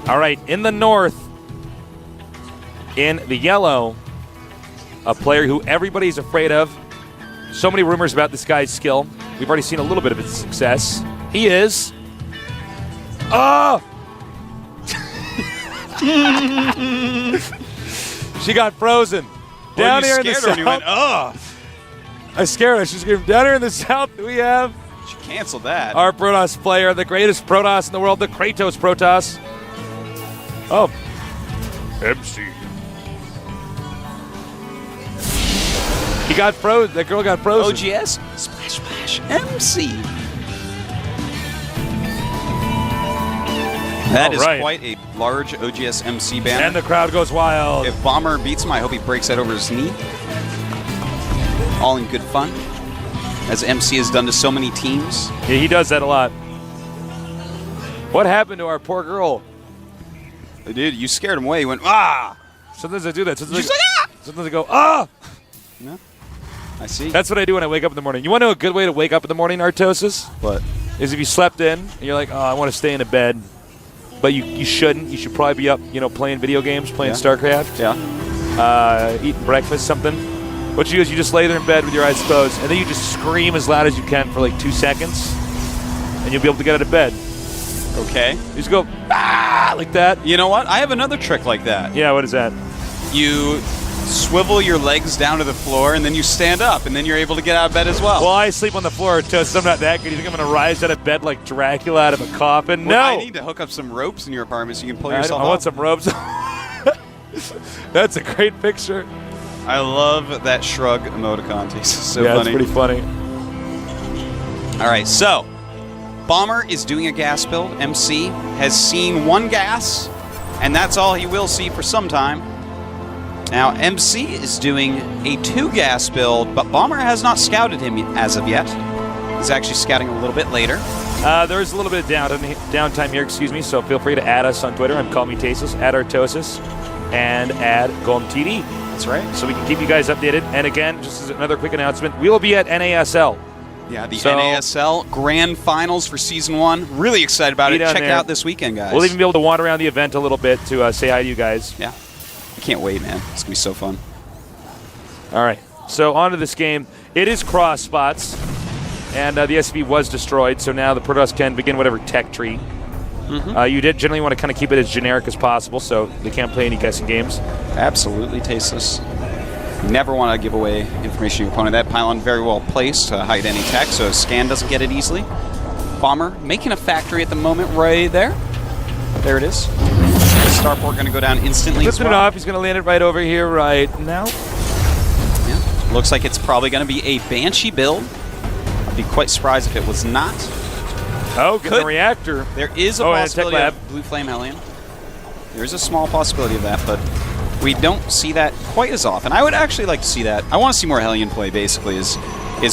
All right, in the north, in the yellow, a player who everybody's afraid of. So many rumors about this guy's skill. We've already seen a little bit of his success. He is... Oh! She got frozen. Down here in the south. Went, oh. I scared her. She screamed, down here in the south, we have... She canceled that. Our Protoss player, the greatest Protoss in the world, the Kratos Protoss. Oh. MC. He got frozen. That girl got frozen. OGS? Splash, splash. MC. That is quite a large OGS MC banner. And the crowd goes wild. If Bomber beats him, I hope he breaks that over his knee. All in good fun, as MC has done to so many teams. Yeah, he does that a lot. What happened to our poor girl? Dude, you scared him away. He went, ah! Sometimes I do that. Sometimes She's like, ah! Sometimes I go, ah! No, I see. That's what I do when I wake up in the morning. You want to know a good way to wake up in the morning, Artosis? What? Is if you slept in, and you're like, oh, I want to stay in a bed. But you shouldn't. You should probably be up, playing video games, playing StarCraft. Yeah. Eating breakfast, something. What you do is you just lay there in bed with your eyes closed, and then you just scream as loud as you can for like 2 seconds, and you'll be able to get out of bed. Okay. You just go, ah, like that. You know what? I have another trick like that. Yeah, what is that? You swivel your legs down to the floor, and then you stand up, and then you're able to get out of bed as well. Well, I sleep on the floor, Toast. I'm not that good. You think I'm going to rise out of bed like Dracula out of a coffin? Well, no. I need to hook up some ropes in your apartment so you can pull yourself I up. want some ropes. That's a great picture. I love that shrug emoticon. It's so yeah, funny. it's pretty funny. All right, so Bomber is doing a gas build. MC has seen one gas, and that's all he will see for some time. Now, MC is doing a 2 gas build, but Bomber has not scouted him as of yet. He's actually scouting a little bit later. There's a little bit of downtime here, so feel free to add us on Twitter. I'm Call Me Tasis, add Artosis, and add GoldenTD. That's right. So we can keep you guys updated. And again, just as another quick announcement, we will be at NASL. Yeah, the NASL Grand Finals for Season 1. Really excited about it. Check it out this weekend, guys. We'll even be able to wander around the event a little bit to say hi to you guys. Yeah. I can't wait, man. It's going to be so fun. All right. So on to this game. It is cross spots, and the SCP was destroyed, so now the Protoss can begin whatever tech tree. You did generally want to kind of keep it as generic as possible, so they can't play any guessing games. Absolutely tasteless. Never want to give away information to your opponent. That pylon very well placed to hide any tech, so a scan doesn't get it easily. Bomber making a factory at the moment right there. There it is. Starport going to go down instantly as Lifting well. it off, he's going to land it right over here right now. Yeah. Looks like it's probably going to be a Banshee build. I'd be quite surprised if it was not. Oh, get the reactor. There is a possibility of Blue Flame Hellion. There is a small possibility of that, but we don't see that quite as often. I would actually like to see that. I want to see more Hellion play, basically, is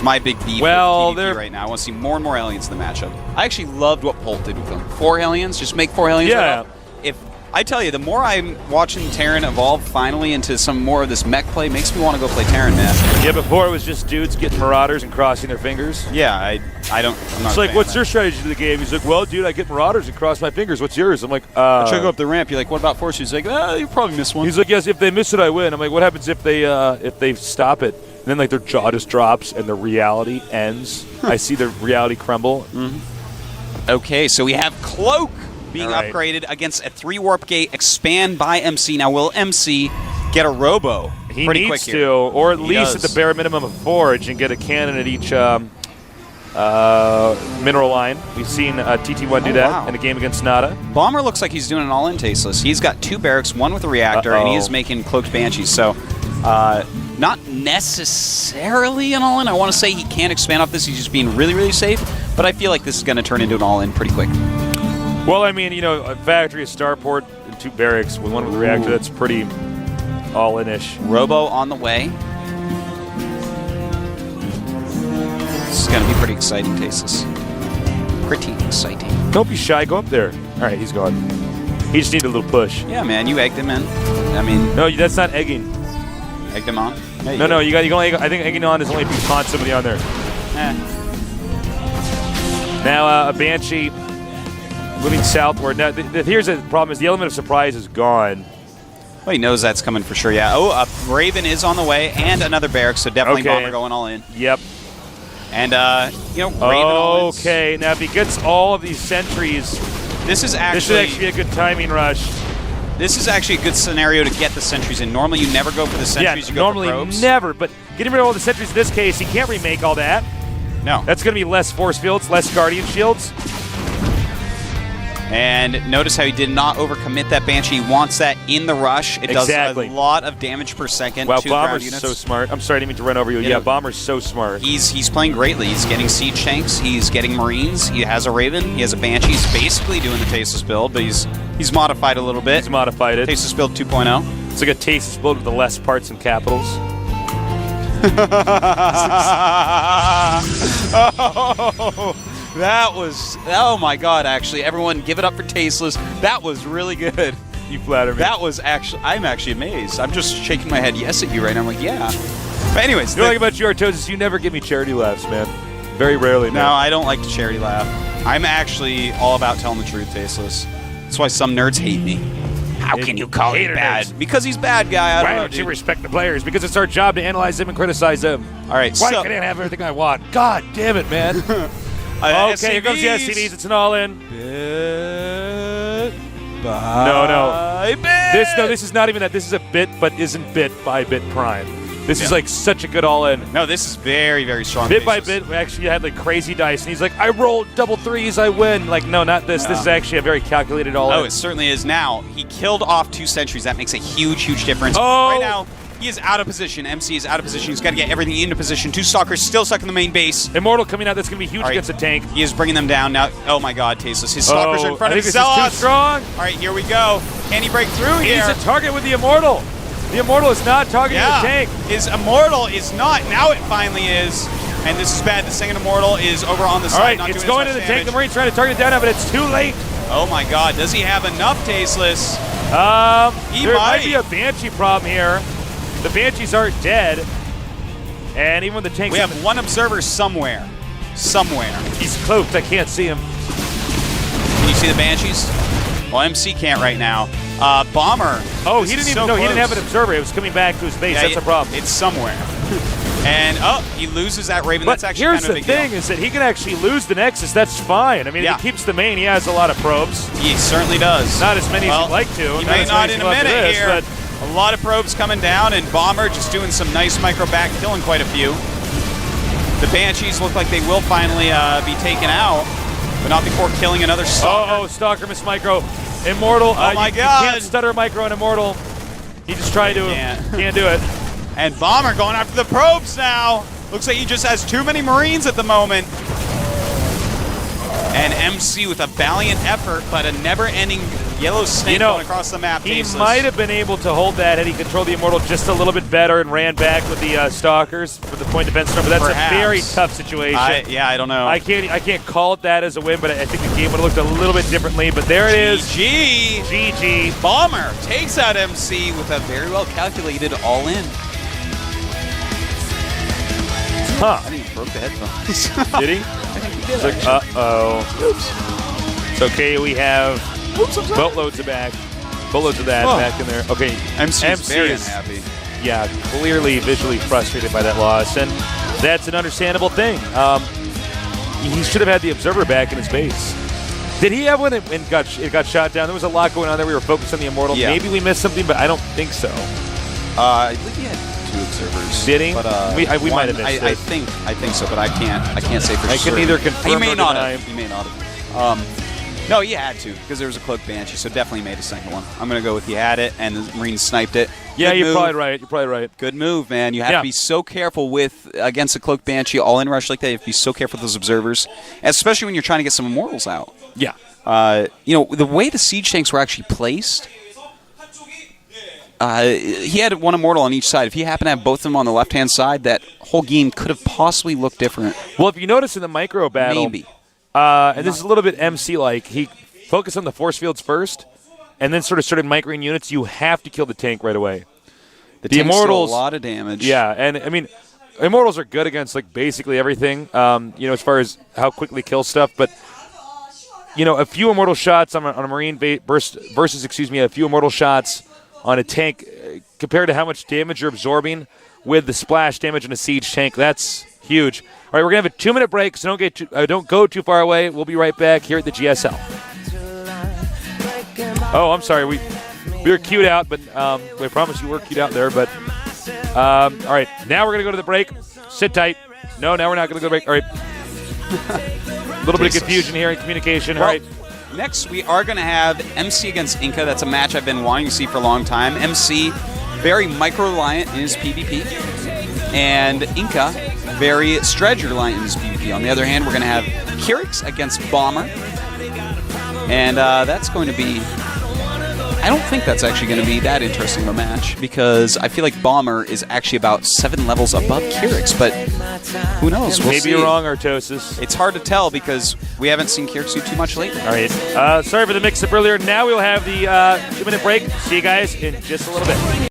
my big beef with PvP right now. I want to see more and more Hellions in the matchup. I actually loved what Polt did with them. 4 Hellions, just make 4 Hellions. Yeah. If I tell you, the more I'm watching Terran evolve finally into some more of this mech play, makes me want to go play Terran, man. Yeah, before it was just dudes getting Marauders and crossing their fingers. Yeah, I'm not It's like, what's your strategy to the game? He's like, well, dude, I get Marauders and cross my fingers. What's yours? I'm like, I try to go up the ramp. You're like, what about Force? He's like, you probably missed one. He's like, yes, if they miss it, I win. I'm like, what happens if they stop it? And then like their jaw just drops and the reality ends. I see the reality crumble. Okay, so we have Cloak being upgraded against a 3 warp gate, expand by MC. Now, will MC get a robo? He pretty needs quick to, here. or at least at the bare minimum, a forge and get a cannon at each mineral line. We've seen TT1 do that in a game against Nada. Bomber looks like he's doing an all-in tasteless. He's got 2 barracks, 1 with a reactor, and he is making cloaked banshees. So, not necessarily an all-in. I want to say he can expand off this. He's just being really, really safe. But I feel like this is going to turn into an all-in pretty quick. Well, I mean, a factory, a starport, and 2 barracks with 1 with a reactor. That's pretty all-in-ish. Robo on the way. This is going to be pretty exciting, Tasteless. Pretty exciting. Don't be shy. Go up there. All right, he's gone. He just needed a little push. Yeah, man, you egged him in. I mean, no, that's not egging. Egged him on? Yeah, no, you can only. I think egging on is only if you taunt somebody on there. Now a Banshee moving southward. Now, here's the problem: is the element of surprise is gone. Well, he knows that's coming for sure. Yeah. Oh, a Raven is on the way, and another barracks. So definitely Bomber going all in. Yep. And Raven all in. Okay. Now, if he gets all of these sentries, this should actually be a good timing rush. This is actually a good scenario to get the sentries in. Normally, you never go for the sentries. You go for probes. Normally, never. But getting rid of all the sentries in this case, he can't remake all that. No. That's going to be less force fields, less guardian shields. And notice how he did not overcommit that Banshee. He wants that in the rush. It does a lot of damage per second. Wow, to Bomber's ground units. so smart. I'm sorry, I didn't mean to run over you. Yeah, Bomber's so smart. He's playing greatly. He's getting siege tanks. He's getting Marines. He has a Raven. He has a Banshee. He's basically doing the Tasteless build, but he's modified a little bit. He's modified it. Tasteless build 2.0. It's like a Tasteless build with the less parts and capitals. That was, oh my god, actually. Everyone give it up for Tasteless. That was really good. You flatter me. That was actually, I'm actually amazed. I'm just shaking my head yes at you right now. I'm like, yeah. But anyways. You know what I like about you, Ro32, is you never give me charity laughs, man. Very rarely, man. No, I don't like to charity laugh. I'm actually all about telling the truth, Tasteless. That's why some nerds hate me. How can you call him bad? Nerds. Because he's bad, guy. Why don't you respect the players? Because it's our job to analyze them and criticize them. All right, Why can't I have everything I want? God damn it, man. Okay, here comes the SCVs. It's an all-in. No. This is not even that. This is a bit, but isn't bit by bit prime. This is like such a good all-in. No, this is very, very strong. Bit by bit, we actually had like crazy dice, and he's like, I rolled double threes, I win. Like, no, not this. No. This is actually a very calculated all-in. Oh, it certainly is. Now, he killed off 2 sentries. That makes a huge, huge difference. Oh. Right now, he is out of position. MC is out of position. He's got to get everything into position. 2 Stalkers still stuck in the main base. Immortal coming out. That's going to be huge against a tank. He is bringing them down now. Oh, my God, Tasteless. His Stalkers are in front of his Zealots. This is too strong. All right, here we go. Can he break through here? He's a target with the Immortal. The Immortal is not targeting the tank. His Immortal is not. Now it finally is. And this is bad. The second Immortal is over on the side. All right, not it's doing going as to much the damage. tank. The Marine's trying to target it down now, but it's too late. Oh, my God. Does he have enough, Tasteless? There might be a Banshee problem here. The Banshees aren't dead. And even when the tanks... We have one observer somewhere. He's cloaked. I can't see him. Can you see the Banshees? Well, MC can't right now. Bomber. Oh, he didn't even know. He didn't have an observer. It was coming back to his base. That's a problem. It's somewhere. And, he loses that Raven. But that's actually kind of a big deal. here's the thing, is that he can actually lose the Nexus. That's fine. I mean, if he keeps the main, he has a lot of probes. He certainly does. Not as many as you'd like to. He may not in a minute here. But a lot of probes coming down, and Bomber just doing some nice micro back, killing quite a few. The Banshees look like they will finally be taken out, but not before killing another Stalker. Stalker miss micro. Immortal. Oh my God. You can't stutter micro and Immortal. He just tried to. Can't do it. And Bomber going after the probes now. Looks like he just has too many Marines at the moment. And MC with a valiant effort, but a never-ending yellow snake going across the map. He might have been able to hold that had he controlled the Immortal just a little bit better and ran back with the Stalkers for the point defense number. That's a very tough situation. I don't know. I can't call it that as a win, but I think the game would have looked a little bit differently. But there it is. GG. Bomber takes out MC with a very well calculated all-in. Huh. I think he broke the headphones. Did he? I think he did. It's like, Oops. It's okay. We have boatloads of back. Boatloads of that back in there. Okay. MC is very unhappy. Yeah, clearly visually frustrated by that loss, and that's an understandable thing. He should have had the observer back in his base. Did he have one that it got shot down? There was a lot going on there. We were focused on the Immortal. Yeah. Maybe we missed something, but I don't think so. I believe he had 2 observers. Did he? But, we might have missed it. I think so, but I can't say for sure. I can neither confirm or deny. He may not have. No, he had to, because there was a cloaked Banshee, so definitely made a second one. I'm going to go with he had it, and the Marines sniped it. Yeah, you're probably right. Good move, man. You have to be so careful against a cloaked Banshee all-in rush like that. You have to be so careful with those observers, especially when you're trying to get some Immortals out. Yeah. The way the siege tanks were actually placed, he had one Immortal on each side. If he happened to have both of them on the left-hand side, that whole game could have possibly looked different. Well, if you notice in the micro battle, maybe. And this is a little bit MC-like, he focused on the force fields first, and then sort of started microing units. You have to kill the tank right away. The Immortals do a lot of damage. Yeah, and I mean, Immortals are good against like basically everything. As far as how quickly kill stuff, but a few immortal shots on a Marine versus a few immortal shots on a tank compared to how much damage you're absorbing with the splash damage in a siege tank. That's huge. All right, we're going to have a 2-minute break, so don't go too far away. We'll be right back here at the GSL. Oh, I'm sorry. We were queued out, but I promise you were queued out there. But all right, now we're going to go to the break. Sit tight. No, now we're not going to go to the break. All right. A little bit of confusion here in communication. All right. Next, we are going to have MC against Inca. That's a match I've been wanting to see for a long time. MC, very micro-reliant in his PvP. And Inca, very strategy-reliant in his PvP. On the other hand, we're going to have Kyrix against Bomber. And that's going to be... I don't think that's actually going to be that interesting of a match, because I feel like Bomber is actually about 7 levels above Kyrix, but who knows? We'll Maybe see. you're wrong, Artosis. It's hard to tell because we haven't seen Kyrix do too much lately. All right. Sorry for the mix-up earlier. Now we'll have the 2-minute break. See you guys in just a little bit.